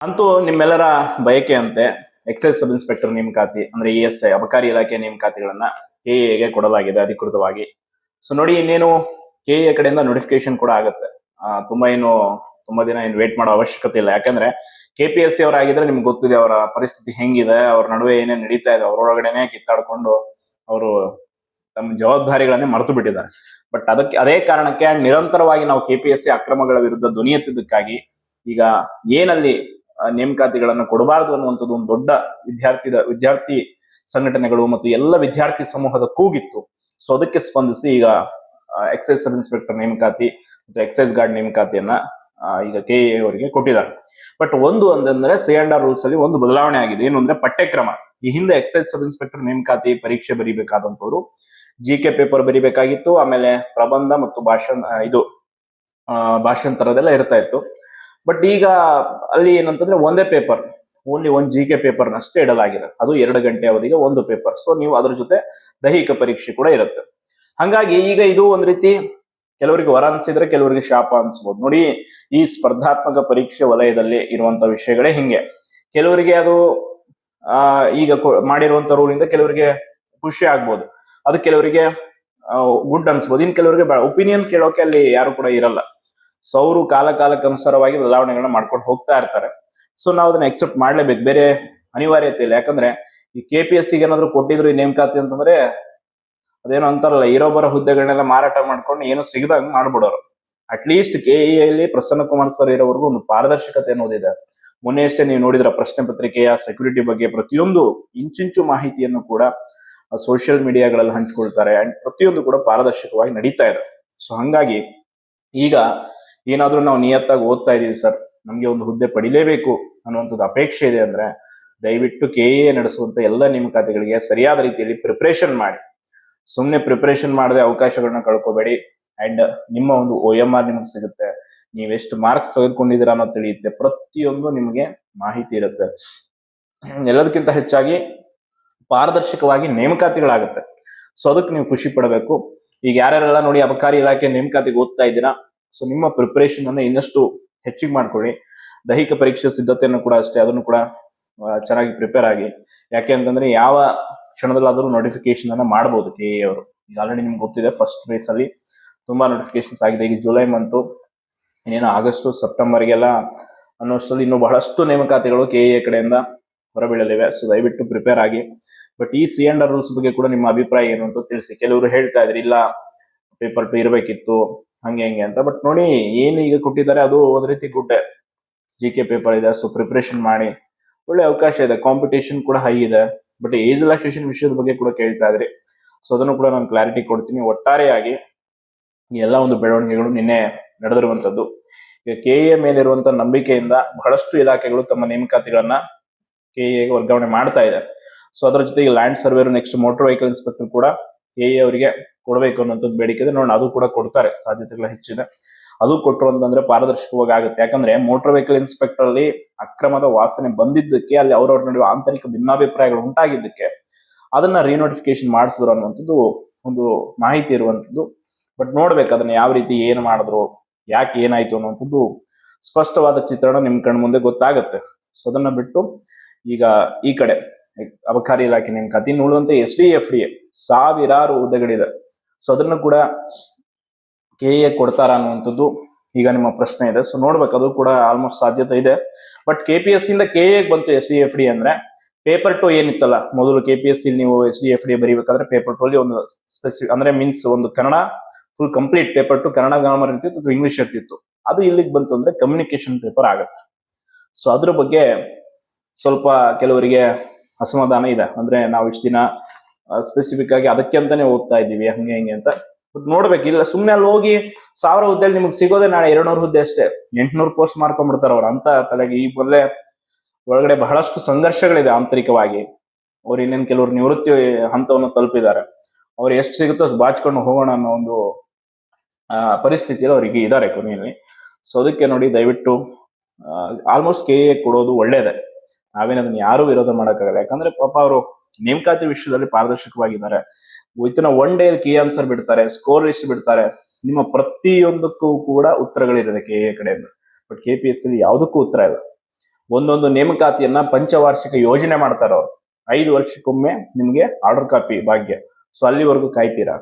ಅಂತೂ ನಿಮ್ಮೆಲ್ಲರ ಬಯಕೆ ಅಂತೆ ಎಕ್ಸೈಸ್ ಸಬ್ ಇನ್ಸ್ಪೆಕ್ಟರ್ ನೇಮಕಾತಿ ಅಂದ್ರೆ ESI ಅಬಕಾರಿ ಇಲಾಖೆ ನೇಮಕಾತಿಗಳನ್ನ ಕೆಎಗೆ ಕೊಡಲಾಗಿದೆ ಅಧಿಕೃತವಾಗಿ. ಸೊ ನೋಡಿ, ಇನ್ನೇನು ಕೆಎ ಕಡೆಯಿಂದ ನೋಟಿಫಿಕೇಶನ್ ಕೂಡ ಆಗುತ್ತೆ. ತುಂಬಾ ದಿನ ಏನು ವೇಟ್ ಮಾಡೋ ಅವಶ್ಯಕತೆ ಇಲ್ಲ. ಯಾಕಂದ್ರೆ KPSC ಅವರಾಗಿದ್ರೆ ನಿಮ್ಗೆ ಗೊತ್ತಿದೆ ಅವರ ಪರಿಸ್ಥಿತಿ ಹೆಂಗಿದೆ, ಅವ್ರ ನಡುವೆ ಏನೇನ್ ನಡೀತಾ ಇದೆ, ಅವರೊಳಗಡೆನೆ ಕಿತ್ತಾಡ್ಕೊಂಡು ಅವರು ತಮ್ಮ ಜವಾಬ್ದಾರಿಗಳನ್ನೇ ಮರೆತು ಬಿಟ್ಟಿದ್ದಾರೆ. ಬಟ್ ಅದೇ ಕಾರಣಕ್ಕೆ ನಿರಂತರವಾಗಿ ನಾವು KPSC ಅಕ್ರಮಗಳ ವಿರುದ್ಧ ಧ್ವನಿ ಎತ್ತಿದ್ದಕ್ಕಾಗಿ ಈಗ ಏನಲ್ಲಿ ನೇಮಕಾತಿಗಳನ್ನು ಕೊಡಬಾರದು ಅನ್ನುವಂಥದ್ದು ಒಂದು ದೊಡ್ಡ ವಿದ್ಯಾರ್ಥಿ ಸಂಘಟನೆಗಳು ಮತ್ತು ಎಲ್ಲ ವಿದ್ಯಾರ್ಥಿ ಸಮೂಹದ ಕೂಗಿತ್ತು. ಸೊ ಅದಕ್ಕೆ ಸ್ಪಂದಿಸಿ ಈಗ ಎಕ್ಸೈಸ್ ಸಬ್ ಇನ್ಸ್ಪೆಕ್ಟರ್ ನೇಮಕಾತಿ ಮತ್ತು ಎಕ್ಸೈಸ್ ಗಾರ್ಡ್ ನೇಮಕಾತಿಯನ್ನ ಈಗ KA ಅವರಿಗೆ ಕೊಟ್ಟಿದ್ದಾರೆ. ಬಟ್ ಅಂತಂದ್ರೆ C&R ರೂಲ್ಸ್ ಅಲ್ಲಿ ಒಂದು ಬದಲಾವಣೆ ಆಗಿದೆ. ಏನು ಅಂದ್ರೆ ಪಠ್ಯಕ್ರಮ. ಈ ಹಿಂದೆ ಎಕ್ಸೈಸ್ ಸಬ್ ಇನ್ಸ್ಪೆಕ್ಟರ್ ನೇಮಕಾತಿ ಪರೀಕ್ಷೆ ಬರೀಬೇಕಾದಂತವ್ರು GK ಪೇಪರ್ ಬರೀಬೇಕಾಗಿತ್ತು. ಆಮೇಲೆ ಪ್ರಬಂಧ ಮತ್ತು ಭಾಷಾಂತರದೆಲ್ಲ ಇರ್ತಾ ಇತ್ತು. ಬಟ್ ಈಗ ಅಲ್ಲಿ ಏನಂತಂದ್ರೆ ಒಂದೇ ಪೇಪರ್, ಓನ್ಲಿ ಒಂದು GK ಪೇಪರ್ ನಷ್ಟೇ ಇಡಲಾಗಿದೆ. ಅದು 2 ಗಂಟೆ ಅವಧಿಗೆ ಒಂದು ಪೇಪರ್. ಸೊ ನೀವು ಅದ್ರ ಜೊತೆ ದೈಹಿಕ ಪರೀಕ್ಷೆ ಕೂಡ ಇರುತ್ತೆ. ಹಂಗಾಗಿ ಈಗ ಇದು ಒಂದ್ ರೀತಿ ಕೆಲವರಿಗೆ ವರ ಅನ್ಸಿದ್ರೆ ಕೆಲವರಿಗೆ ಶಾಪ ಅನ್ಸ್ಬೋದು. ನೋಡಿ, ಈ ಸ್ಪರ್ಧಾತ್ಮಕ ಪರೀಕ್ಷೆ ವಲಯದಲ್ಲಿ ಇರುವಂತ ವಿಷಯಗಳೇ ಹಿಂಗೆ. ಕೆಲವರಿಗೆ ಅದು ಈಗ ಮಾಡಿರುವಂತ ರೂಲಿಂದ ಕೆಲವರಿಗೆ ಖುಷಿ ಆಗ್ಬೋದು, ಅದು ಕೆಲವರಿಗೆ ಗುಡ್ ಅನ್ಸ್ಬೋದು, ಇನ್ ಕೆಲವರಿಗೆ ಒಪಿನಿಯನ್ ಕೇಳೋಕೆ ಅಲ್ಲಿ ಯಾರು ಕೂಡ ಇರಲ್ಲ. ಸೊ ಅವರು ಕಾಲಕ್ಕನುಸಾರವಾಗಿ ಬದಲಾವಣೆಗಳನ್ನ ಮಾಡ್ಕೊಂಡು ಹೋಗ್ತಾ ಇರ್ತಾರೆ. ಸೊ ನಾವು ಅದನ್ನ ಎಕ್ಸೆಪ್ಟ್ ಮಾಡ್ಲೇಬೇಕು, ಬೇರೆ ಅನಿವಾರ್ಯತೆ ಇಲ್ಲ. ಯಾಕಂದ್ರೆ ಈ KPSC ಏನಾದ್ರು ಕೊಟ್ಟಿದ್ರು ಈ ನೇಮಕಾತಿ ಅಂತಂದ್ರೆ ಅದೇನೋ ಅಂತಾರಲ್ಲ, ಇರೋಬರ ಹುದ್ದೆಗಳನ್ನೆಲ್ಲ ಮಾರಾಟ ಮಾಡ್ಕೊಂಡು ಏನು ಸಿಗದಂಗ್ ಮಾಡ್ಬಿಡೋರು. ಅಟ್ಲೀಸ್ಟ್ KEಯಲ್ಲಿ ಪ್ರಸನ್ನ ಕುಮಾರ್ ಸರ್ ಇರೋವರೆಗೂ ಒಂದು ಪಾರದರ್ಶಕತೆ ಅನ್ನೋದಿದೆ. ಮೊನ್ನೆ ಅಷ್ಟೇ ನೀವು ನೋಡಿದ್ರ ಪ್ರಶ್ನೆ ಪತ್ರಿಕೆಯ ಸೆಕ್ಯೂರಿಟಿ ಬಗ್ಗೆ ಪ್ರತಿಯೊಂದು ಇಂಚಿಂಚು ಮಾಹಿತಿಯನ್ನು ಕೂಡ ಸೋಷಿಯಲ್ ಮೀಡಿಯಾಗಳಲ್ಲಿ ಹಂಚ್ಕೊಳ್ತಾರೆ. ಅಂಡ್ ಪ್ರತಿಯೊಂದು ಕೂಡ ಪಾರದರ್ಶಕವಾಗಿ ನಡೀತಾ ಇದೆ. ಸೊ ಹಂಗಾಗಿ ಈಗ ಏನಾದ್ರೂ ನಾವು ನಿಯತ್ತಾಗಿ ಓದ್ತಾ ಇದೀವಿ ಸರ್, ನಮ್ಗೆ ಒಂದು ಹುದ್ದೆ ಪಡಿಲೇಬೇಕು ಅನ್ನುವಂಥದ್ದು ಅಪೇಕ್ಷೆ ಇದೆ ಅಂದ್ರೆ ದಯವಿಟ್ಟು KE ನಡೆಸುವಂತ ಎಲ್ಲ ನೇಮಕಾತಿಗಳಿಗೆ ಸರಿಯಾದ ರೀತಿಯಲ್ಲಿ ಪ್ರಿಪರೇಷನ್ ಮಾಡಿ. ಸುಮ್ಮನೆ ಪ್ರಿಪರೇಷನ್ ಮಾಡದೆ ಅವಕಾಶಗಳನ್ನ ಕಳ್ಕೋಬೇಡಿ. ಅಂಡ್ ನಿಮ್ಮ ಒಂದು OMR ನಿಮ್ಗೆ ಸಿಗುತ್ತೆ, ನೀವೆಷ್ಟು ಮಾರ್ಕ್ಸ್ ತೆಗೆದುಕೊಂಡಿದ್ದೀರಾ ಅನ್ನೋದು ತಿಳಿಯುತ್ತೆ, ಪ್ರತಿಯೊಂದು ನಿಮಗೆ ಮಾಹಿತಿ ಇರುತ್ತೆ. ಎಲ್ಲದಕ್ಕಿಂತ ಹೆಚ್ಚಾಗಿ ಪಾರದರ್ಶಕವಾಗಿ ನೇಮಕಾತಿಗಳಾಗುತ್ತೆ. ಸೊ ಅದಕ್ಕೆ ನೀವು ಖುಷಿ ಪಡಬೇಕು. ಈಗ ಯಾರ್ಯಾರೆಲ್ಲ ನೋಡಿ ಅಬಕಾರಿ ಇಲಾಖೆ ನೇಮಕಾತಿಗೆ ಓದ್ತಾ ಇದ್ದೀರಾ, ಸೊ ನಿಮ್ಮ ಪ್ರಿಪರೇಷನ್ ಅನ್ನ ಇನ್ನಷ್ಟು ಹೆಚ್ಚಿಗೆ ಮಾಡ್ಕೊಳ್ಳಿ. ದೈಹಿಕ ಪರೀಕ್ಷೆ ಸಿದ್ಧತೆಯನ್ನು ಕೂಡ ಅಷ್ಟೇ, ಅದನ್ನು ಕೂಡ ಚೆನ್ನಾಗಿ ಪ್ರಿಪೇರ್ ಆಗಿ. ಯಾಕೆ ಅಂತಂದ್ರೆ ಯಾವ ಕ್ಷಣದಲ್ಲಾದರೂ ನೋಟಿಫಿಕೇಶನ್ ಅನ್ನ ಮಾಡಬಹುದು KE ಅವರು. ಈಗ ಆಲ್ರೆಡಿ ನಿಮ್ಗೆ ಗೊತ್ತಿದೆ, ಫಸ್ಟ್ ಫೇಸ್ ಅಲ್ಲಿ ತುಂಬಾ ನೋಟಿಫಿಕೇಶನ್ಸ್ ಆಗಿದೆ. ಈಗ ಜುಲೈ ಮಂತು, ಇನ್ನೇನು ಆಗಸ್ಟ್ ಸೆಪ್ಟೆಂಬರ್ಗೆಲ್ಲ ಅನ್ನೋಷ್ಟರಲ್ಲಿ ಇನ್ನೂ ಬಹಳಷ್ಟು ನೇಮಕಾತಿಗಳು KE ಕಡೆಯಿಂದ ಹೊರಬೀಳಲಿವೆ. ಸೊ ದಯವಿಟ್ಟು ಪ್ರಿಪೇರ್ ಆಗಿ. ಬಟ್ ಈ C&R ರೂಲ್ಸ್ ಬಗ್ಗೆ ಕೂಡ ನಿಮ್ಮ ಅಭಿಪ್ರಾಯ ಏನು ಅಂತ ತಿಳಿಸಿ. ಕೆಲವರು ಹೇಳ್ತಾ ಇದ್ರಿ ಇಲ್ಲ ಪೇಪರ್ 2 ಇರಬೇಕಿತ್ತು ಹಂಗೆ ಅಂತ. ಬಟ್ ನೋಡಿ, ಏನು ಈಗ ಕೊಟ್ಟಿದ್ದಾರೆ ಅದು ಒಂದ್ ರೀತಿ ಗುಡ್ಡೆ. GK ಪೇಪರ್ ಇದೆ, ಸೊ ಪ್ರಿಪರೇಷನ್ ಮಾಡಿ, ಒಳ್ಳೆ ಅವಕಾಶ ಇದೆ, ಕಾಂಪಿಟೇಷನ್ ಕೂಡ ಹೈ ಇದೆ. ಬಟ್ ಏಜ್ ರಿಲ್ಯಾಕ್ಸೇಷನ್ ವಿಷಯದ ಬಗ್ಗೆ ಕೂಡ ಕೇಳ್ತಾ ಇದ್ರಿ. ಸೊ ಅದನ್ನು ಕೂಡ ನಾನು ಕ್ಲಾರಿಟಿ ಕೊಡ್ತೀನಿ. ಒಟ್ಟಾರೆಯಾಗಿ ಈ ಎಲ್ಲ ಒಂದು ಬೆಳವಣಿಗೆಗಳು ನಿನ್ನೆ ನಡೆದಿರುವಂತದ್ದು. ಈಗ KE ಮೇಲಿರುವಂತ ನಂಬಿಕೆಯಿಂದ ಬಹಳಷ್ಟು ಇಲಾಖೆಗಳು ತಮ್ಮ ನೇಮಕಾತಿಗಳನ್ನ KEಗೆ ವರ್ಗಾವಣೆ ಮಾಡ್ತಾ ಇದೆ. ಸೊ ಅದರ ಜೊತೆಗೆ land surveyor, next motor vehicle inspector ಕೂಡ KE ಅವರಿಗೆ ಕೊಡಬೇಕು ಅನ್ನೋಂಥದ್ದು ಬೇಡಿಕೆ ಇದೆ. ನೋಡೋಣ, ಅದು ಕೂಡ ಕೊಡ್ತಾರೆ, ಸಾಧ್ಯತೆಗಳು ಹೆಚ್ಚಿದೆ. ಅದು ಕೊಟ್ಟರು ಅಂತಂದ್ರೆ ಪಾರದರ್ಶಕವಾಗಿ ಆಗುತ್ತೆ. ಯಾಕಂದ್ರೆ ಮೋಟರ್ ವೆಹಿಕಲ್ ಇನ್ಸ್ಪೆಕ್ಟರ್ ಅಲ್ಲಿ ಅಕ್ರಮದ ವಾಸನೆ ಬಂದಿದ್ದಕ್ಕೆ, ಅಲ್ಲಿ ಅವ್ರವ್ರ ನಡುವೆ ಆಂತರಿಕ ಭಿನ್ನಾಭಿಪ್ರಾಯಗಳು ಉಂಟಾಗಿದ್ದಕ್ಕೆ ಅದನ್ನ ರಿನೋಟಿಫಿಕೇಶನ್ ಮಾಡಿಸಿದ್ರು ಅನ್ನುವಂಥದ್ದು ಒಂದು ಮಾಹಿತಿ ಇರುವಂತದ್ದು. ಬಟ್ ನೋಡ್ಬೇಕು ಅದನ್ನ ಯಾವ ರೀತಿ ಏನು ಮಾಡಿದ್ರು, ಯಾಕೆ ಏನಾಯ್ತು ಅನ್ನುವಂಥದ್ದು ಸ್ಪಷ್ಟವಾದ ಚಿತ್ರಣ ನಿಮ್ ಕಣ್ ಮುಂದೆ ಗೊತ್ತಾಗುತ್ತೆ. ಸೊ ಅದನ್ನ ಬಿಟ್ಟು ಈಗ ಈ ಕಡೆ ಅಬಕಾರಿ ಇಲಾಖೆ ನೇಮಕಾತಿ, ಉಳಿದಂತೆ SDFDA ಸಾವಿರಾರು ಹುದ್ದೆಗಳಿದೆ. ಸೊ ಅದನ್ನು ಕೂಡ KE ಕೊಡ್ತಾರ ಅನ್ನುವಂಥದ್ದು ಈಗ ನಿಮ್ಮ ಪ್ರಶ್ನೆ ಇದೆ. ಸೊ ನೋಡ್ಬೇಕು, ಅದು ಕೂಡ ಆಲ್ಮೋಸ್ಟ್ ಸಾಧ್ಯತೆ ಇದೆ. ಬಟ್ KPSC ಇಂದ KE ಬಂತು SDFDA ಅಂದ್ರೆ ಪೇಪರ್ 2 ಏನಿತ್ತಲ್ಲ ಮೊದಲು KPSC ನೀವು SDFDA ಬರೀಬೇಕಾದ್ರೆ ಪೇಪರ್ 2 ಅಲ್ಲಿ ಒಂದು ಸ್ಪೆಸಿಫಿಕ್ ಅಂದ್ರೆ ಮೀನ್ಸ್ ಒಂದು Kannada full complete paper 2 Kannada grammar ಇರ್ತಿತ್ತು ಅಥವಾ ಇಂಗ್ಲಿಷ್ ಇರ್ತಿತ್ತು. ಅದು ಇಲ್ಲಿಗೆ ಬಂತು ಅಂದ್ರೆ ಕಮ್ಯುನಿಕೇಶನ್ ಪೇಪರ್ ಆಗುತ್ತೆ. ಸೊ ಅದ್ರ ಬಗ್ಗೆ ಸ್ವಲ್ಪ ಕೆಲವರಿಗೆ ಅಸಮಾಧಾನ ಇದೆ. ಅಂದ್ರೆ ನಾವು ಇಷ್ಟು ದಿನ ಸ್ಪೆಸಿಫಿಕ್ ಆಗಿ ಅದಕ್ಕೆ ಅಂತಾನೆ ಓದ್ತಾ ಇದ್ದೀವಿ ಹಂಗೆ ಅಂತ. ಬಟ್ ನೋಡ್ಬೇಕು, ಇಲ್ಲ ಸುಮ್ನೆ ಅಲ್ಲಿ ಹೋಗಿ 1000 ಹುದ್ದೆಯಲ್ಲಿ ನಿಮ್ಗೆ ಸಿಗೋದೇ ನಾಳೆ 200 ಹುದ್ದೆ ಅಷ್ಟೇ, 800 ಪೋಸ್ಟ್ ಮಾಡ್ಕೊಂಡ್ಬಿಡ್ತಾರ ಅವ್ರು ಅಂತ ತಲೆಗೆ. ಈ ಮೊದಲೇ ಒಳಗಡೆ ಬಹಳಷ್ಟು ಸಂಘರ್ಷಗಳಿದೆ ಆಂತರಿಕವಾಗಿ. ಅವ್ರು ಇನ್ನೇನು ಕೆಲವರು ನಿವೃತ್ತಿ ಹಂತವನ್ನು ತಲುಪಿದ್ದಾರೆ. ಅವ್ರು ಎಷ್ಟು ಸಿಗುತ್ತೋ ಅಷ್ಟು ಬಾಚ್ಕೊಂಡು ಹೋಗೋಣ ಅನ್ನೋ ಒಂದು ಪರಿಸ್ಥಿತಿಯಲ್ಲಿ ಅವರಿಗೆ ಇದ್ದಾರೆ ಕೊನೆಯಲ್ಲಿ. ಸೊ ಅದಕ್ಕೆ ನೋಡಿ, ದಯವಿಟ್ಟು ಆಲ್ಮೋಸ್ಟ್ KE ಕೊಡೋದು ಒಳ್ಳೇದೇ. ನಾವೇನು ಅದನ್ನ ಯಾರು ವಿರೋಧ ಮಾಡೋಕ್ಕಾಗಲ್ಲ. ಯಾಕಂದ್ರೆ ಪಾಪ ಅವರು ನೇಮಕಾತಿ ವಿಷಯದಲ್ಲಿ ಪಾರದರ್ಶಕವಾಗಿದ್ದಾರೆ. ವಿತಿನ್ 1 ಡೇ ಕೀ ಆನ್ಸರ್ ಬಿಡ್ತಾರೆ, ಸ್ಕೋರ್ ಲಿಸ್ಟ್ ಬಿಡ್ತಾರೆ. ನಿಮ್ಮ ಪ್ರತಿಯೊಂದಕ್ಕೂ ಕೂಡ ಉತ್ತರಗಳಿರುತ್ತೆ KE ಕಡೆಯಿಂದ. ಬಟ್ KPSC ಯಾವುದಕ್ಕೂ ಉತ್ತರ ಇಲ್ಲ. ಒಂದೊಂದು ನೇಮಕಾತಿಯನ್ನ ಪಂಚವಾರ್ಷಿಕ ಯೋಜನೆ ಮಾಡ್ತಾರ ಅವ್ರು. 5 ವರ್ಷಕ್ಕೊಮ್ಮೆ ನಿಮ್ಗೆ ಆರ್ಡರ್ ಕಾಪಿ ಭಾಗ್ಯ. ಸೊ ಅಲ್ಲಿವರೆಗೂ ಕಾಯ್ತೀರಾ?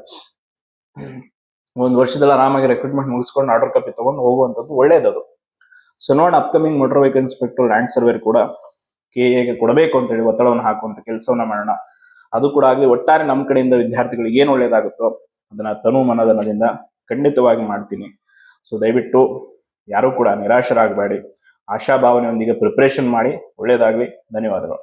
1 ವರ್ಷದಲ್ಲಿ ಆರಾಮಾಗಿ ರೆಕ್ರೂಟ್ಮೆಂಟ್ ಮುಗಿಸ್ಕೊಂಡು ಆರ್ಡರ್ ಕಾಪಿ ತಗೊಂಡು ಹೋಗುವಂಥದ್ದು ಒಳ್ಳೇದದು. ಸೊ ನೋಡ, upcoming motor vehicle inspector land surveyor ಕೂಡ KA ಕೊಡಬೇಕು ಅಂತ ಹೇಳಿ ಒತ್ತಡವನ್ನು ಹಾಕುವಂತ ಕೆಲಸವನ್ನ ಮಾಡೋಣ. ಅದು ಕೂಡ ಆಗ್ಲಿ. ಒಟ್ಟಾರೆ ನಮ್ಮ ಕಡೆಯಿಂದ ವಿದ್ಯಾರ್ಥಿಗಳಿಗೆ ಏನ್ ಒಳ್ಳೇದಾಗುತ್ತೋ ಅದನ್ನ ತನು ಮನಧನದಿಂದ ಖಂಡಿತವಾಗಿ ಮಾಡ್ತೀನಿ. ಸೊ ದಯವಿಟ್ಟು ಯಾರು ಕೂಡ ನಿರಾಶರಾಗಬೇಡಿ. ಆಶಾಭಾವನೆಯೊಂದಿಗೆ ಪ್ರಿಪರೇಷನ್ ಮಾಡಿ. ಒಳ್ಳೇದಾಗ್ಲಿ. ಧನ್ಯವಾದಗಳು.